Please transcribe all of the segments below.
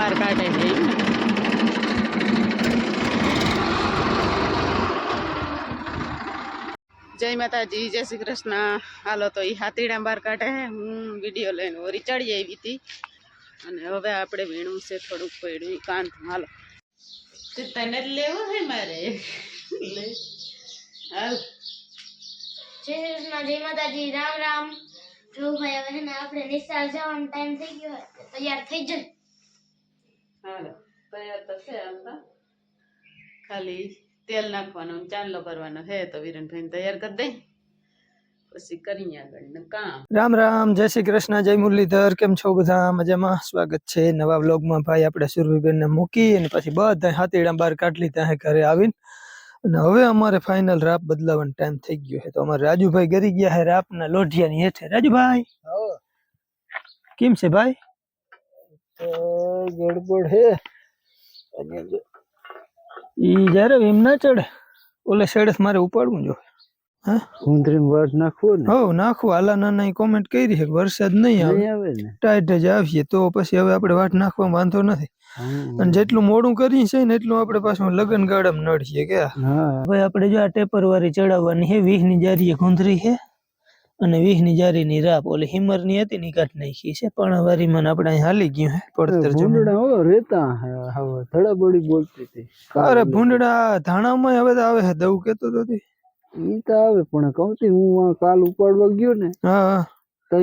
બહાર કાઢે છે એમ ને. જય માતાજી, જય શ્રી કૃષ્ણ. હાલો તો એ હાથીડા બહાર કાઢે હે, હું વિડીયો લઈને વળી ચડી આવી હતી અને હવે આપણે વીણું છે થોડુંક પડ્યું કાંત. હાલો તને લેવું હે મારે લે હાલ. જય શ્રી કૃષ્ણ, જય માતાજી, રામ રામ. જો ભાઈ હવે ને આપણે નિશાળ જવાનો ટાઈમ થઈ ગયો છે, તૈયાર થઈ જાય. હાલો તૈયાર તો છે આમ તો, ખાલી તેલ નાખવાનું ચાંદલો કરવાનો છે તો વિરનભાઈ તૈયાર કરી દઈ પછી કરીએ આગળનું કામ. રામ રામ, જય શ્રી કૃષ્ણ, જય મુરલીધર. કેમ છો બધા? મજામાં? સ્વાગત છે નવા વ્લોગમાં. ભાઈ આપણે સુરભીબેનને મૂકી અને પછી બધા હાથીડા બહાર કાઢલી ત્યાં ઘરે આવીને અને હવે અમારે ફાઇનલ રાપ બદલાવાનો ટાઈમ થઈ ગયો છે. તો અમારે રાજુભાઈ ગરી ગયા છે રાપના લોઢિયાની હેઠે. રાજુભાઈ કેમ છે ભાઈ? ગડબડ હે. ઈ જયારે એમ ના ચડે ઓલે શેડસ મારે ઉપાડવું જો. હા કુંદરીમાં વાટ નાખવું ને. હો નાખવું. આલા નાના કોમેન્ટ કરી છે વરસાદ નહીં આવે ને ટાઈટ જ આવીએ તો પછી હવે આપણે વાટ નાખવામાં વાંધો નથી. અને જેટલું મોડું કરીએ છે ને એટલું આપણે પાછું લગન ગાળામાં નડીએ કે હવે આપણે જો આ ટેપર વાળી ચડાવવાની છે. 20 ની જારી ગુંદરી છે અને 20 ની જારી ની રાપ ઓલી હિમર ની હતી ની કાઢ નાખી છે. પણ વારી માં આપણે અહીં હાલી ગયું હે પડતર ભૂંડડા હો રેતા હવે ધડાબડી બોલતી હતી. અરે ભૂંડડા ધાણામાં હવે તો આવે છે. દઉં કેતો તો ઈ તો આવે પણ કવતી હું કાલ ઉપાડવા ગયો ને હા તો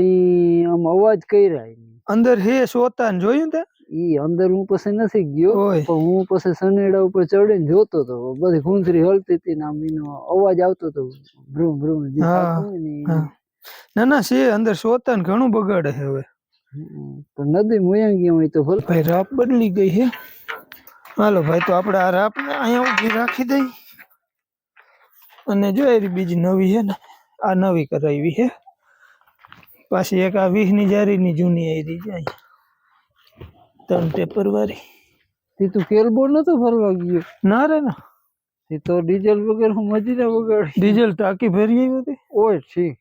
આમ અવાજ કર્યા અંદર હે સોતા ને જોયું તે ઈ અંદર હું પછી નથી ગયો ઓય પણ હું પછી સનેડા ઉપર ચડીને જોતો તો બધી ગુંદરી હલતી હતી ને આમ એનો અવાજ આવતો હતો ભ્રૂમ ભ્રૂમ જે થતું હોય ને ના ના છે અંદર સોતા ને ઘણું બગાડે છે હવે. તો નદી મોયા ગયા હોય તો ભલે. ભાઈ રાપ બદલી ગઈ છે. હાલો ભાઈ તો આપણે આ રાપ ને અહીંયા ઉભી રાખી દઈ અને જો એ બીજી નવી છે ને આ નવી કરાવી છે. પાછી એક આ 20 ની જારી ની જૂની આવી જાય 3 ટેપર વાળી. તું કેલબો નતો ફરવા ગયો? ના રે ના, એ તો ડીઝલ વગર હું મજીરા વગાડી. ડીઝલ ટાંકી ભરી આવી હતી. ઓય ઠીક.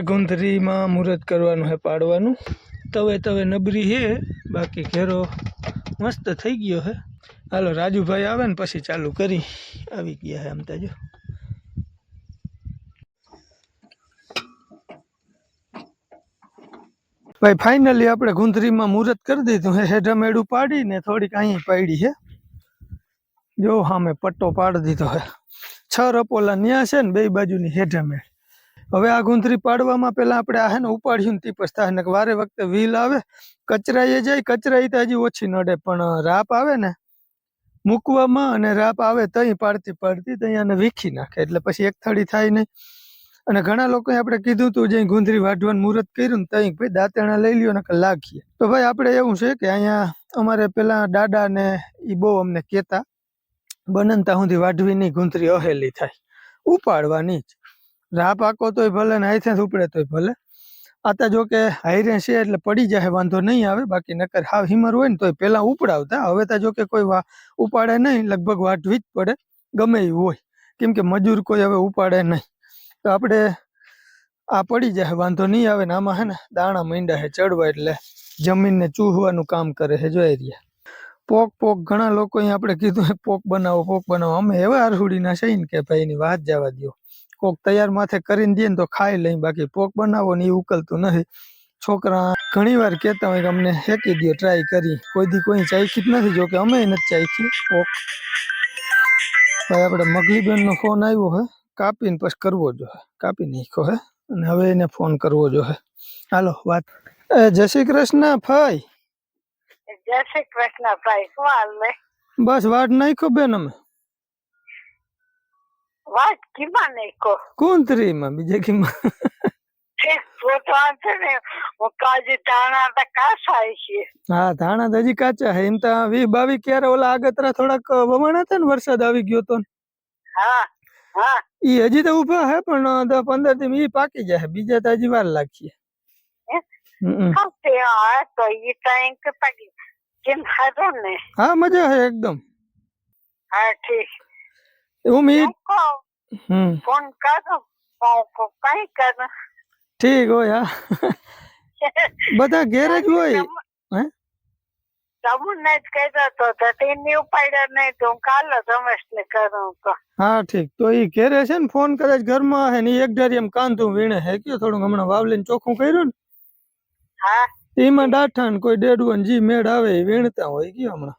ગુંદરીમાં મુહૂર્ત કરવાનું છે, પાડવાનું. તવે તવે નબરી છે, બાકી ઘેરો મસ્ત થઈ ગયો છે. હાલો રાજુભાઈ આવે ને પછી ચાલુ કરી. આવી ગયા છે આમ તો જો. ભાઈ ફાઇનલી આપણે ગુંદરીમાં મુહૂર્ત કરી દીધું હે. હેઠા મેળું પાડીને થોડીક અહીં પાડી છે. જો સામે પટ્ટો પાડી દીધો હે. 6 રપોલા ન્યા છે ને બે બાજુની હેઠા મેળ. હવે આ ગુંદરી પાડવામાં પેલા આપણે આ હે ને ઉપાડ્યું ને તી પછી થાય ને વારે વખતે વ્હીલ આવે કચરાઈ જાય. કચરાઈ તો હજી ઓછી નડે પણ રાપ આવે ને મૂકવામાં અને રાપ આવે તઈ પાડતી ત્યાં વીખી નાખે એટલે પછી એક થડી થાય નહીં. અને ઘણા લોકોએ આપણે કીધું તું જે ગુંદરી વાઢવાનું મુહૂર્ત કર્યું ને તઈ ભાઈ દાંતેણા લઈ લ્યો ને લાગીએ. તો ભાઈ આપણે એવું છે કે અહીંયા અમારે પેલા દાદા ને એ બહુ અમને કહેતા બનનતા સુધી વાઢવી નહીં, ગુંદરી અહેલી થાય ઉપાડવાની જ. રાપ આકો તોય ભલે ને હાથે ઉપડે તોય ભલે. આતા જો કે હાઈરે છે એટલે પડી જાય વાંધો નહીં આવે. બાકી નકર હાવ હિમર હોય ને તોય પેલા ઉપડાવતા. હવે તો જો કે કોઈ ઉપાડે નહીં, લગભગ વાઢવી જ પડે ગમે એવું હોય, કેમ કે મજૂર કોઈ હવે ઉપાડે નહીં. તો આપણે આ પડી જાય વાંધો નહીં આવે ને આમાં હે ને દાણા મીંડા છે ચડવા એટલે જમીનને ચૂહવાનું કામ કરે છે. જોઈ રહ્યા પોક ઘણા લોકો અહીંયા આપણે કીધું પોક બનાવો. અમે એવા આરહુડીના છે ને કે ભાઈ એની વાત જવા દો. કોક તૈયાર માથે કરીને દે ને તો ખાઈ લઈ, બાકી પોક બનાવો ને એ ઉકલતું નથી. છોકરા ઘણી વાર કહેતા હોય કે અમને શેકી દો, ટ્રાય કરી. કોઈ દી કોઈ ચાખી જ નથી, જો કે અમે નથી ચાખી પોક. ભાઈ આપણે મગલીબેનનો ફોન આવ્યો હે, કાપીને પછી કરવો જોઈએ. કાપી નાખ્યો હે અને હવે એને ફોન કરવો જોઈએ. હાલો વાત. જય શ્રી કૃષ્ણ ભાઈ. જય શ્રી કૃષ્ણ ભાઈ. શું હાલ ને? બસ વાટ નાખ્યો બેન અમે. વાત કીમાં નાખો? કુંતરીમાં. બીજે કીમાં છે ને હું કાજી ધાણા તો કાચા છે. હા ધાણા તો હજી કાચા હે. એમ તો 20-22 ક્યારે ઓલા આગતરા થોડાક વમણ હતા ને વરસાદ આવી ગયો તો. હા હા ઈ હજી તો ઉભા હે પણ 10-15 દી ઈ પાકી જાય. બીજા તો હજી વાર લાગશે. તો ઈ ટાઈમ કે પાકી કેમ ખાધો ને? હા મજા હે એકદમ. હા ઠીક. ઉમ્મીદ ફોન કરો કઈ કરો. ઠીક હોય હા બધા ઘેરે જ હોય હે તમને જ કહેતો હતો તેની ઉપાડ્યા નહીં તો હું કાલે રમેશ ને કરું તો હા ઠીક તો ઈ ઘેરે છે ને ફોન કદાચ ઘરમાં હે ને ઈ એક ધારી એમ કાંધું વીણે હે કયો થોડું હમણાં વાવલીને ચોખ્ખું કર્યું ને હા એમાં ડાઠા ને કોઈ ડેડું ને જી મેળ આવે એ વીણતા હોય કયો હમણાં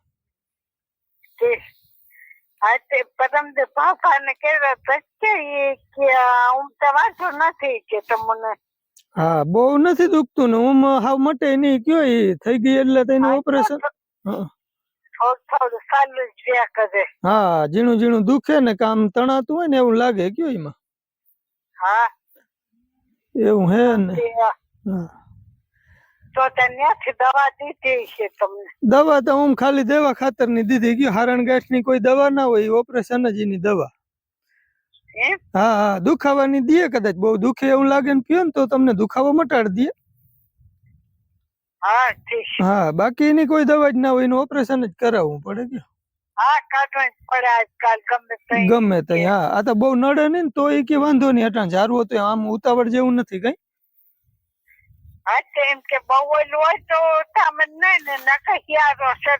તે હા તે પરમ દે પાપા ને કહેવા તો કે હું તો વાંચું નથી કે તમને હા બહુ નથી દુખતું ને હું હાવ મટે નહીં કયો ઈ થઈ ગઈ એટલે તેનું ઓપરેશન થોડું સાલું જ રહ્યા કરે હા ઝીણું ઝીણું દુખે ને કામ તણાતું હોય ને એવું લાગે કયો એમાં હા એવું હે ને તે હા તો ત્યાંથી દવા દીધી છે તમને દવા તો હું ખાલી દેવા ખાતર ની દીધી ગયો હારણ ગાંઠ ની કોઈ દવા ના હોય ઓપરેશન જ એની દવા એમ હા હા દુખાવાની દે કદાચ બહુ દુખે એવું લાગે ને પીઓ ને તો તમને દુખાવો મટાડી દે હા ઠીક છે હા બાકી એની કોઈ દવા જ ના હોય એનું ઓપરેશન જ કરાવવું પડે કે હા કાઢવા જ પડે આજકાલ ગમે તઈ ગમે તે હા આ તો બહુ નડે નહીં ને તો એ કે વાંધો નહીં અટાણ ઝારવો તો આમ ઉતાવળ જેવું નથી કઈ હા તો એમ કે બહુ ઓલું હોય તો તમે નહીં ને નકર હિયારો છે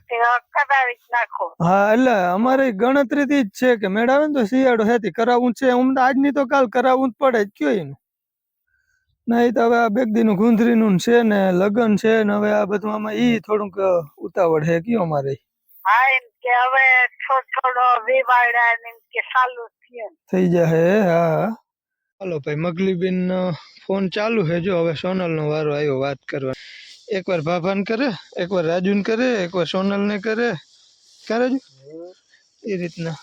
કરાવી જ નાખો હા એટલે અમારે ગણતરી થી જ છે કે મેળાવે ને તો શિયાળો હેતી કરાવવું છે હું તો આજની તો કાલ કરાવવું જ પડે જ કયો એનું નહીં તો હવે આ બેગદી નું ગુંદરી નું છે ને લગન છે ને હવે આ બધું આમાં ઈ થોડુંક ઉતાવળ હે કયો અમારે હા એમ કે હવે થોડો વિવાડા ને એમ કે સાલું થયું થઈ જાય હા હાલો ભાઈ મગલીબેન ફોન ચાલુ છે જો હવે સોનલ નો વારો આવ્યો વાત કરવા એકવાર ભાભાને કરે એકવાર રાજુને કરે એકવાર સોનલ ને કરે જ એ રીતના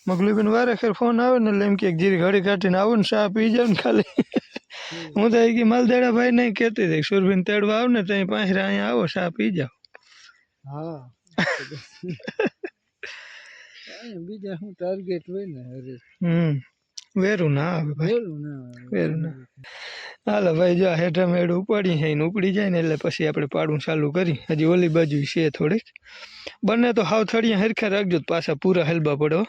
મગલીબેન વારે ખેર ફોન આવે ને એટલે એમ કે જીરી ઘડી કાઢીને આવું ને ચા પી જાવ ને ખાલી હું તો કે માલદેડા ભાઈ નહીં કહેતી હતી સુરભીન તેડવા આવ ને ત્યાં પાંહરા અહીંયા આવો ચા પી જાવ હા બીજા શું ટાર્ગેટ હોય ને અરે વેરું ના આવે ભાઈ વેરું ના હાલો ભાઈ જો હેઠા મેળું ઉપાડી છે ને ઉપડી જાય ને એટલે પછી આપણે પાડું ચાલુ કરી હજી ઓલી બાજુ છે થોડીક બંને તો હાવ થળિયા હરખા રાખજો પાછા પૂરા હેલબા પડો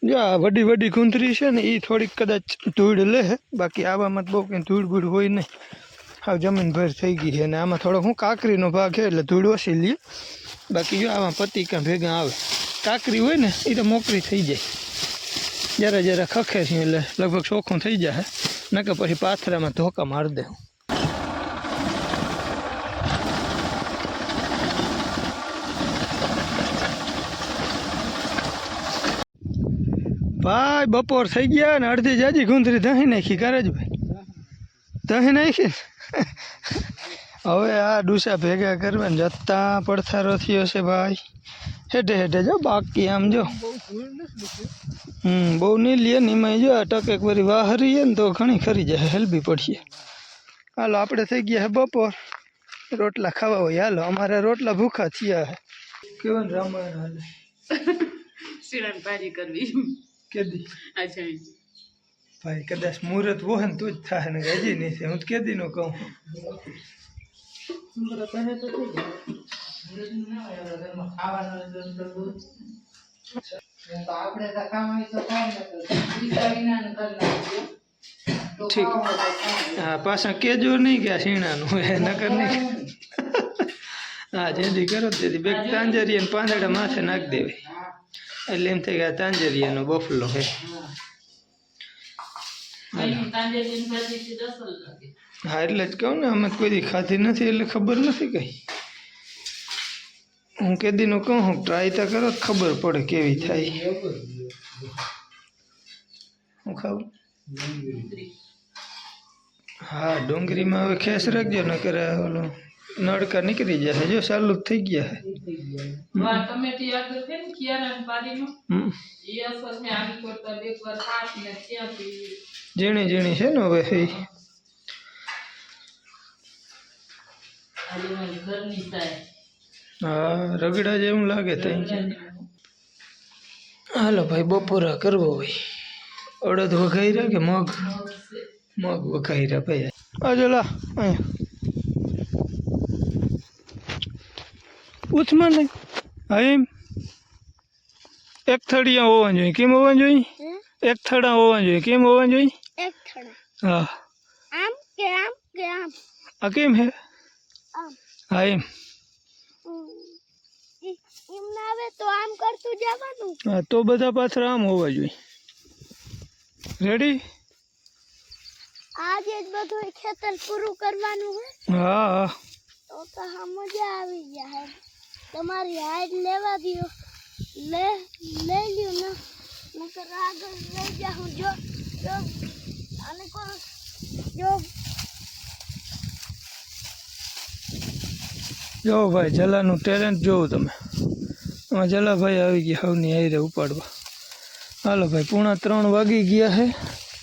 જો આ વડી વડી કુંતરી છે ને એ થોડીક કદાચ ધૂળ લે બાકી આવામાં તો બહુ કંઈ ધૂળ બૂળ હોય નહીં હાવ જમીન ભર થઈ ગઈ છે અને આમાં થોડો હું કાકરીનો ભાગ છે એટલે ધૂળ ઓછી લે બાકી જો આમાં પતિકા ભેગા આવે કાકરી હોય ને એ તો મોકરી થઈ જાય જરા જરા ખખે છે એટલે લગભગ ચોખ્ખું થઈ જાય નકર પછી પાથરામાં ધોકા મારી દે ભાઈ બપોર થઈ ગયા ને અડધી જાજી ગુંદરી દહીં નાખી કરે જ ભાઈ દહીં નાખી હવે આ ડૂસા ભેગા કરવા જતા પડથારો થયો છે ભાઈ હેઠે હેઠે જો બાકી આમ જો બહુ નહીં લે ને એમાં જો ટક એક વારી વાહરીએ ને તો ઘણી ખરી જાય હેલબી પડીએ હાલો આપણે થઈ ગયા હે બપોર રોટલા ખાવા હોય હાલો અમારે રોટલા ભૂખા થયા હે કેવું રામાયણ હાલે શીણાની ભાજી કરવી કેદી અચ્છા ભાઈ કદાચ મુહૂર્ત હોય ને તો જ થાય ને હજી નહીં થાય હું કેદી નો કહું ઠીક હા પાછા કેજો નહીં કે આ શીણાનું નકર નહીં હા જેથી કરો તેથી બે તાંજરિયા ને પાંદડા માથે નાખી દેવાય એટલે એમ થાય કે આ તાંજરિયાનો બફલો હે હા એટલે જ કહું ને અમે કોઈ દી ખાધી નથી એટલે ખબર નથી કઈ હું કેદીનો કહું હું ટ્રાય તો કરો ખબર પડે કેવી થાય હું ખાવું હા ડુંગળીમાં હવે ખેસ રાખજો ન કરે ઓલો નડકા નીકળી જશે જો ચાલુ જ થઈ ગયા ઝીણી ઝીણી છે ને હવે હા રગડા જેવું લાગે ત્યાં હાલો ભાઈ બપોરા કરવો હોય અડદ વઘાર્યા કે મગ વઘાર્યા ભાઈ અજલા અહીંયા ઉથમાં નહીં હા એમ એક થડિયા હોવા જોઈએ કેમ હોવા જોઈએ એક થડા હોવા જોઈએ કેમ હોવા જોઈએ હા આમ કે આમ કે આમ આ કેમ હે આમ હા એમ એમ ના આવે તો આમ કરતું જવાનું. હા તો બધા પાછળ આમ હોવા જોઈએ. રેડી? આજે જ બધું ખેતર પૂરું કરવાનું હોય હા હા તો હા મજા આવી જાય. તમારી હાઈટ લેવા દો, લઈ લ્યો ને નકર આગળ લઈ જાઉં. જો આને કરો જો જો ભાઈ જલાનું ટેલેન્ટ જોવો તમે. આમાં જલાભાઈ આવી ગયા હવની હાઈરે ઉપાડવા. હાલો ભાઈ 2:45 વાગી ગયા હે.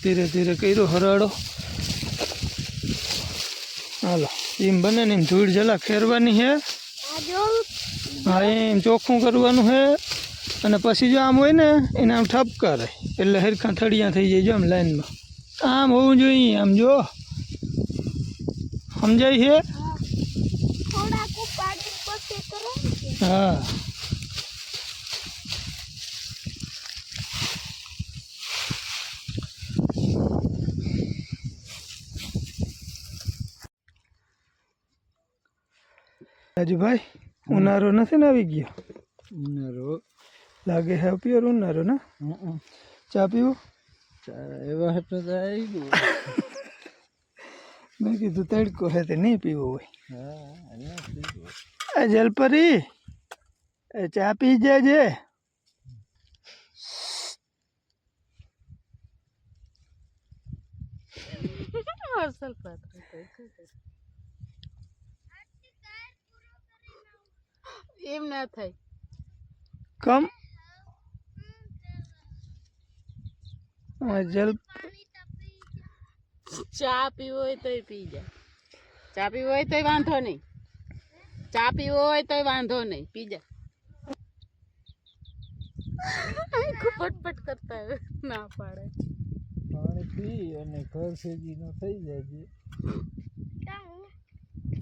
ધીરે ધીરે કર્યો હરાડો. હાલો એમ બને ને એમ ધૂળ જલા ખેરવાની હે. આ જો હા એમ ચોખ્ખું કરવાનું હે. અને પછી જો આમ હોય ને એને આમ ઠપકા રહે એટલે હરખા થળિયા થઈ જાય. જો આમ લાઈનમાં આમ હોવું જોઈએ. આમ જો સમજાય છે? થોડાક ઉપાડી પછી કરો ને. હા રાજુભાઈ ઉનાળો નથી ને આવી ગયો? ઉનાળો લાગે હે પ્યોર ઉનાળો ને. ચા પીવું? એવા હતા તો આવી ગયું. મેં કીધું તડકો હે તે નહીં પીવો હોય. હા એ જલપરી એ ચા પી જાજે. એમ ના થાય. કમ જલ ચા પીવો હોય તોય પી જા. ચા પીવો હોય તોય વાંધો નહીં. ચા પીવો હોય તોય વાંધો નહીં, પી જા. પટપટ કરતા હોય ના પાડે. પાણી પી અને ઘર સેજી નો થઈ જાય છે.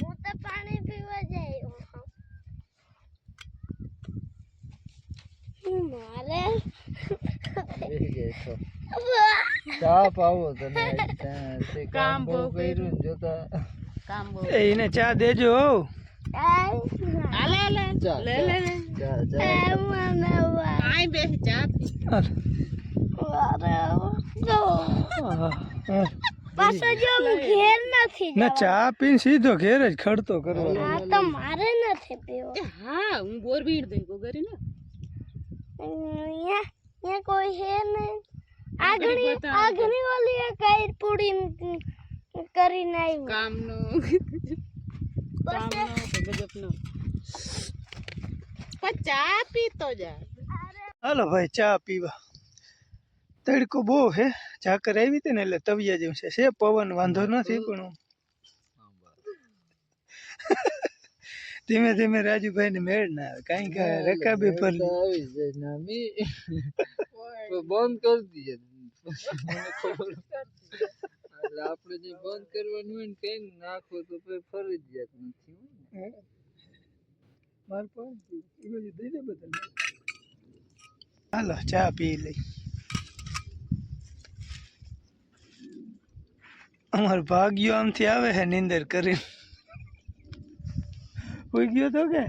હું તો પાણી પીવા જાય મારે થઈ જાય તો ચા પાવો તને. તે કામ બહુ કર્યું ને જોતા કામ બહુ. એને ચા દેજો. હાલે હાલે ચા, લે લે લે. ચા ચા આય બેસી ચા પી. પાછો જો હું ઘેર નથી ના ચા પીને સીધો ઘેર જ ખડતો કરવાનો. આ તો મારે નથી પીવો. હા હું બોર ભીડ દઈ ગોગરી ને. અહીંયા કોઈ હે નહીં. આગની વાલી કઈ પૂડી કરીને આવ્યું. કામનો ગજબનો. પણ ચા પીતો જા. હાલો ભાઈ ચા પીવા. તડકો બહુ હે. ઝાકર આવી હતી ને એટલે તવિયા જેવું છે. પવન વાંધો નથી પણ ધીમે ધીમે રાજુભાઈ ને મેળ ના આવે. કઈ રકાબી પર આવી જાય નામી બંધ કરી દીજે. મને ખબર એટલે આપણે જે બંધ કરવાનું હોય ને કઈ નાખો તો ફરજિયાત નથી. માર પણ એ બધું દઈ દે બધા. હાલો ચા પી લઈ. અમારો ભાગ્યો આમથી આવે હે નીંદર કરીને. હોઈ ગયો તો કે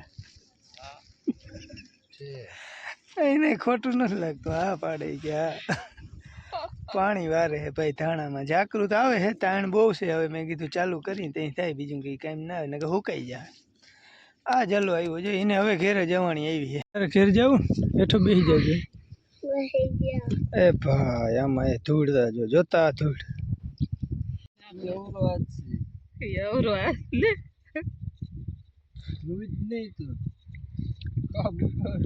એને ખોટું નથી લાગતું. હા પાડે કે હા પાણી વારે હે ભાઈ ધાણામાં. જાગૃત આવે હે તાણ બહુ છે. હવે મેં કીધું ચાલુ કરીને ત્યાં થાય. બીજું કંઈ કામ ના આવે ને કે હુકાઈ જાય. આ જલો આવ્યો જો એને હવે ઘેરે જવાની આવી છે. તારે ઘેર જવું ને હેઠો બેસી જજે. એ ભાઈ આમાં એ ધૂળ જો જોતા ધૂળ. એવું વાત છે. એવરો લે. રોજ નહીં તો કાબુ કર.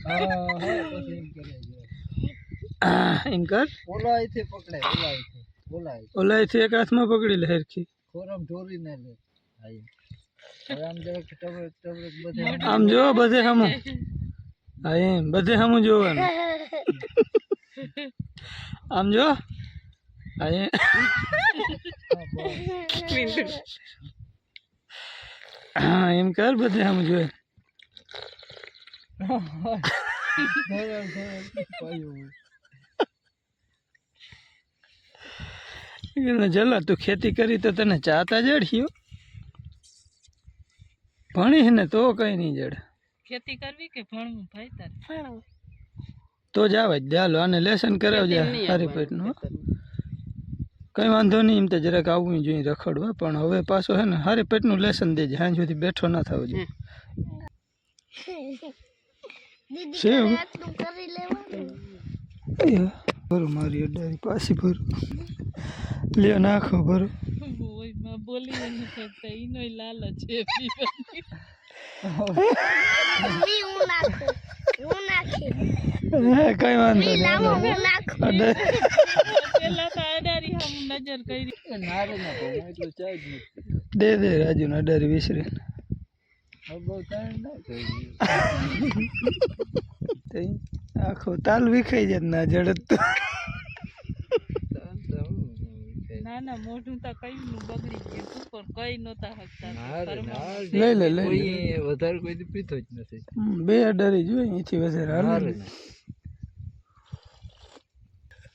હા હા પછી એમ કરે છે. એમ કર ઓલા અહીંથી પકડાય. ઓલા ઓલાથી એક હાથમાં પકડી લે હરખી. ખોરામ ઢોરી ના લે. હવે આમ જરાક ટબરક બધે આમ જો બધે હમું. હા એમ બધે હમું જોવાનું. આમ જો હા એમ. હા એમ કર બધે હમું જોઈ. એને જલા તું ખેતી કરી તો તને ચાતા જડ્યો ભણી ને તો કઈ નહીં જડે ખેતી કરવી કે ભણવું ભાઈ તારે ભણવું તો જ આવે જ હાલો આને લેસન કરાવજે હારી પેટનું હો. કઈ વાંધો નહીં એમ તો જરાક આવવું જોઈએ રખડવા પણ હવે પાછો હે ને હારી પેટનું લેસન દેજે સાંજ સુધી બેઠો ના થવો જોઈએ દીદી છે કરે હવે? આટલું કરી લેવાનું ભરો મારી અડારી પાછી ભરો લ્યો નાખો ભરો ઓય માં બોલી નહીં શકતા ઈનોય લાલચ છે મી હું નાખું હું નાખી હે કઈ વાંધો મી લાવો નહીં હું નાખું અડારી પેલા તો અડારી હમ નજર કરી નારે ના કહું એટલું ચાય જ નથી દે રાજુ ને અડારી વિસરી હવે બહુ ટાઈમ ના થઈ આખો તાલ વિખાઈ જાય ના જડત તો ના ના મોઢું તો કઈ નું બગડી ગયું તું પણ કઈ નહોતા હકતા લઈ લે કોઈ વધારે કોઈ પીતો જ નથી બે અડારી જોઈએ અહીંથી વધારે હાલે નારે ને. ના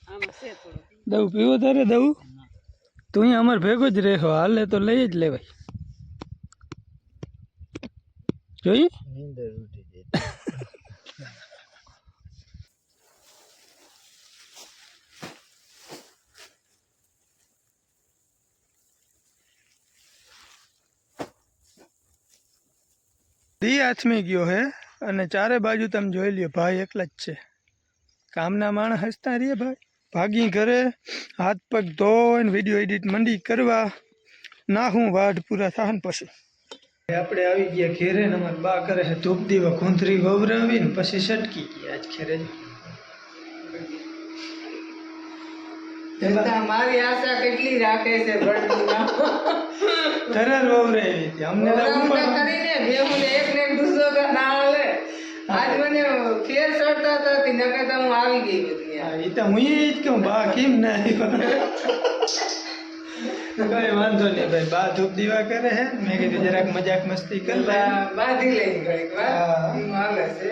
આમાં છે થોડું દવું પીવો તારે દવું તું અહીંયા અમારે ભેગો જ રહેવો હાલે તો લઈ જ લેવાય જોઈ નીંદર ઉઠી જાય દી આથમી ગયો હે અને ચારે બાજુ તમે જોઈ લ્યો ભાઈ એકલા જ છે કામના માણસ હસતા રહીએ ભાઈ ભાગી ઘરે હાથ પગ ધોઈને વિડીયો એડિટ મંડી કરવા ના હું વાઢ પૂરા થાય ને પછી આપણે આવી ગયા ઘેરે ને અમારા બા કરે છે ધૂપ દીવા ખૂંથરી વવરાવીને પછી સટકી ગયા આજ ઘેરે મારી આશા કેટલી રાખે છે તરત વવરાવી હતી અમને તો ઉપર કરીને બેહુને એક ને એક ગુસ્સો ના આવે આજ મને ફેર ચડતા હતા કે નકર તો હું આવી ગઈ બધી હા, એ તો હું જ કહું બા કેમ ના આવ્યા? કઈ વાંધો નહીં ભાઈ બા ધૂપ દીવા કરે હે મેં કીધું જરાક મજાક મસ્તી કરી લે બાંધી લઈ ઘડીક વાર હા. એમ હાલે છે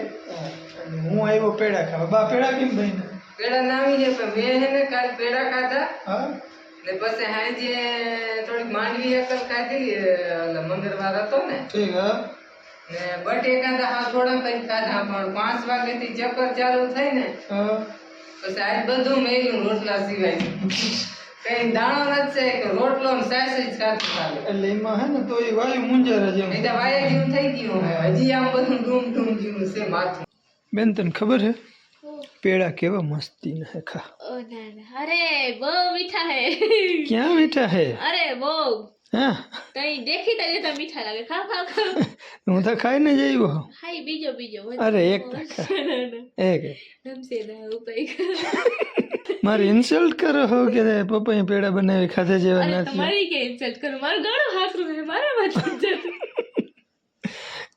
અને હું આવ્યો પેડા ખાવા બા પેડા કેમ ભાઈ ને પેડા ના આવી જાય પણ મેં હે ને કાલ પેડા ખાધા હા ને પછી હાજે થોડીક માંડવી અકલ ખાધી મંગળવાર હતો ને ઠીક હા ને બટેકા હા થોડા કઈ ખાધા પણ 5 વાગ્યાથી ચક્કર ચાલુ થઈ ને હા પછી આજ બધું મેલું રોટલા સિવાય કઈ દાણો નથી કે રોટલો ને સાસ જ ખાતું ચાલે એટલે એમાં હે ને તો એ વાયુ મુંજર જ એમ નહીં તો વાયા જેવું થઈ ગયું હવે હજી આમ બધું ડૂમ ડૂમ જેવું છે માથું બેન તને ખબર હે પેડા કેવા મસ્તી ના હે ખા ओ ना अरे वो मीठा है ક્યાં મીઠા હે अरे वो હા कहीं देखी तरी तो मीठा लगे खाओ खाओ खाओ હું તો ખાઈને જ આવ્યો हाय बीजो बीजो અરે એક ખા એક हमसे ना उपाय મારી ઇન્સલ્ટ કરો હો કે પપ્પાએ પેડા બનાવી ખાધા જેવા अरे નથી तुम्हारी के इंसल्ट करो मार गाड़ो हाथ रू है मारा मत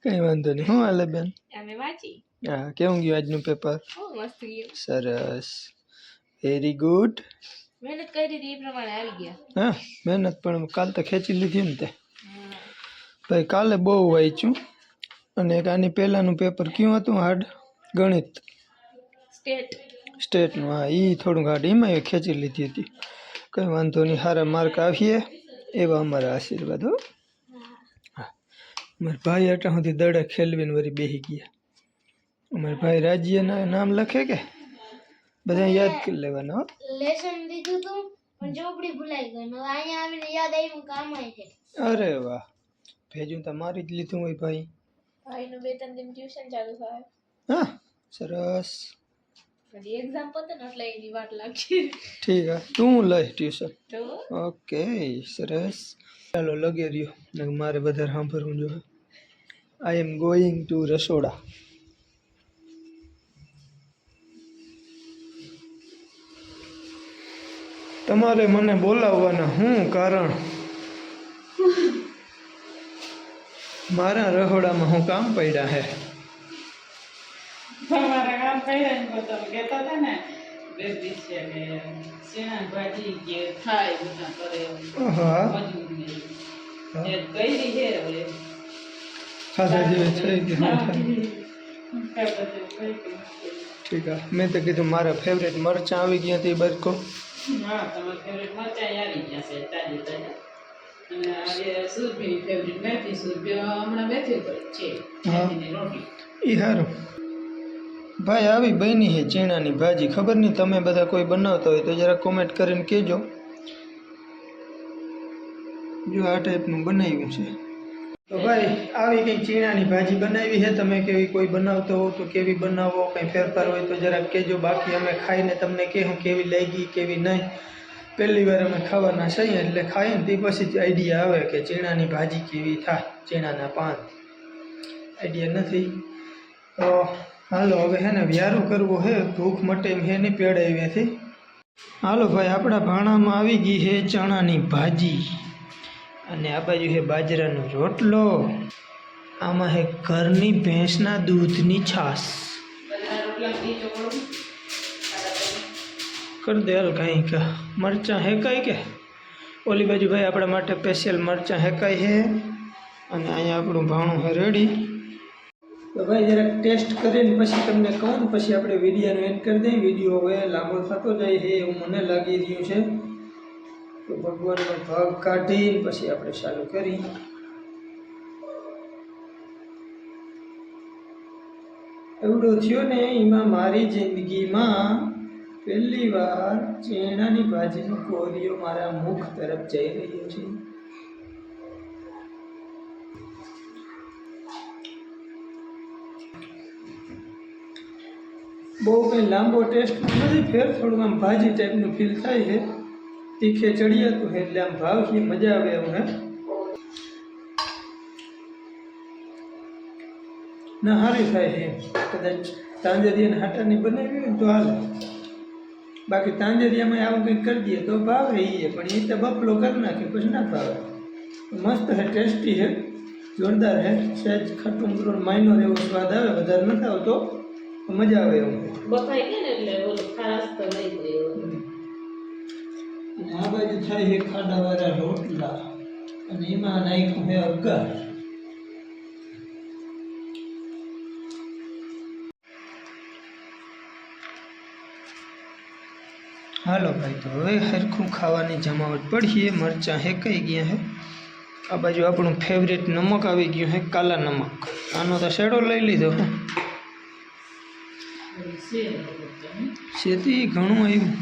કઈ વાંધો નહીં હું હાલે બેન हमें वाची હા કેવું ગયું આજનું પેપર ओ मस्त गयो સરસ વેરી ગુડ मेहनत કરી દી એ પ્રમાણે આવી ગયા હા મહેનત પણ કાલ તો ખેંચી લીધી ને તે ભાઈ કાલે બહુ વાંચ્યું અને એક આની પહેલાંનું પેપર કયું હતું હાર્ડ ગણિત સ્ટેટ સ્ટેટનું હા એ થોડુંક હાર્ડ એમાં ખેંચી લીધી હતી કંઈ વાંધો નહીં સારા માર્ક આવીએ એવા અમારા આશીર્વાદ હો હા અમારા ભાઈ અટા સુધી દડા ખેલવીને વળી બેસી ગયા અમારા ભાઈ રાજ્યના નામ લખે કે બધા યાદ કરી લેવાના હો લેસન દીધું તું પણ ચોપડી ભૂલાઈ ગઈ ને અહીંયા આવીને યાદ આવ્યું કામ આવી છે અરે વાહ ભેજું તમારી જ લીધું હોય ભાઈ ભાઈનું 2-3 દિન ટ્યુશન ચાલુ થાય હા સરસ પછી એક્ઝામ પતે ને એટલે એની વાટ લાગશે ઠીક હા તું લઈ ટ્યુશન તો ઓકે સરસ ચાલો લગે રહ્યો ને મારે વધારે સાંભળવું જોઈએ આઈ એમ ગોઈંગ ટુ રસોડા તમારે મને બોલાવવાના શું કારણ મારા રહોડામાં હું કામ પડ્યા હે તમારા કામ કર્યા ને તમે કહેતા હતા ને બે દિવસ છે કે શેણા ભાજી કે થાય બધા કરે હા મજૂરી એ કરી છે હવે ખાધા જેવી થઈ ગઈ કાકા જેવું કઈ ઠીક છે. મેં તો કીધું મારા ફેવરેટ મરચાં આવી ગયા તે બરકો. હા તમારા ફેવરેટ મરચાં આવી ગયા છે તાજી તાજા. અને આ સુરભીની ફેવરેટ મેથી સુરભી હમણાં મેથી પર છે મેથીની રોટી. એ સારું ભાઈ. આવી બની છે ચીણાની ભાજી. ખબર નહીં તમે બધા કોઈ બનાવતા હોય તો જરા કોમેન્ટ કરીને કહેજો. જો આ ટાઈપનું બનાવ્યું છે. તો ભાઈ આવી કંઈ ચીણાની ભાજી બનાવી છે. તમે કેવી કોઈ બનાવતો હો તો કેવી બનાવો, કંઈ ફેરફાર હોય તો જરાક કહેજો. બાકી અમે ખાઈને તમને કહેવું કેવી લાગી કેવી નહીં. પહેલી વાર અમે ખાવાના છીએ એટલે ખાઈને તે પછી જ આઈડિયા આવે કે ચીણાની ભાજી કેવી થાય. ચીણાના પાન આઈડિયા નથી. તો હાલો હવે હે ને વ્યારું કરવું હે. ભૂખ મટે એમ હે નહીં પેડાવીથી. હાલો ભાઈ આપણા ભાણામાં આવી ગઈ છે ચણાની ભાજી. અને આ બાજુ છે બાજરાનો રોટલો. આમાં છે ઘરની ભેંસના દૂધની છાશ. કરી દે હાલ કાંઈ કે મરચાં હેકાય કે ઓલી બાજુ ભાઈ આપણા માટે સ્પેશિયલ મરચાં હેકાય છે. અને અહીંયા આપણું ભાણું છે રેડી. તો ભાઈ જરાક ટેસ્ટ કરીને પછી તમને કહું ને પછી આપણે વિડીયોનો એડ કરી દઈએ. વિડીયો હવે લાંબો થતો જાય છે એવું મને લાગી રહ્યું છે. તો ભગવાનનો ભાગ કાઢીને પછી આપણે ચાલુ કરી. એવડો થયો ને એમાં મારી જિંદગીમાં પહેલી વાર ચેણાની ભાજીનો કોરિયો મારા મુખ તરફ જઈ રહ્યો છે. બહુ કંઈ લાંબો ટેસ્ટ નથી. ફેર થોડું આમ ભાજી ટાઈપનું ફીલ થાય છે. તીખે ચડિયાતું છે એટલે આમ ભાવથી મજા આવે એવું હે. ના સારી થાય છે. કદાચ તાંજરિયાના હાટાની બનાવી હોય તો હાલે. બાકી તાંજરિયામાં આવું કંઈક કરી દઈએ તો ભાવે એ. પણ એ તો બફલો કરી નાખે પછી ના ભાવે. મસ્ત છે, ટેસ્ટી છે, જોરદાર છે. સહેજ ખટ્ટું મીઠું માઇનોર એવો સ્વાદ આવે, વધારે નથી આવતો. મજા આવે એવું. બફાઈ ગયા ને એટલે ઓલું ખાસ તો નહીં ગયો. અને આ બાજુ થાય છે ખાડાવાળા રોટલા. અને એમાં નાખ્યું છે અગર. હાલો ભાઈ તો હવે હરખું ખાવાની જમાવટ પડીએ. મરચાં હેકાઈ ગયા છે. આ બાજુ આપણું ફેવરેટ નમક આવી ગયું છે, કાલા નમક. આનો તો શેડો લઈ લીધો હે. શેતી ઘણું આવ્યું.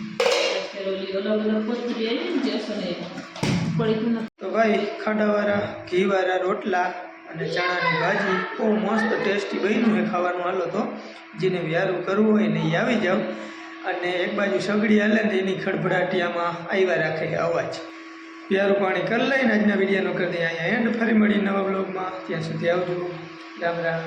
તો ભાઈ ખાડાવાળા ઘીવાળા રોટલા અને ચણાની ભાજી બહુ મસ્ત ટેસ્ટી બન્યું છે ખાવાનું. હાલો તો જેને વ્યારું કરવું હોય ને એ આવી જાવ. અને એક બાજુ સગડી હાલે ને એની ખડભડાટિયામાં આવ્યા રાખે અવાજ. વ્યારું પાણી કરી લઈને આજના વિડીયોનો કરી દઈએ અહીંયા એન્ડ. ફરી મળી નવા બ્લોગમાં. ત્યાં સુધી આવજો. રામ રામ.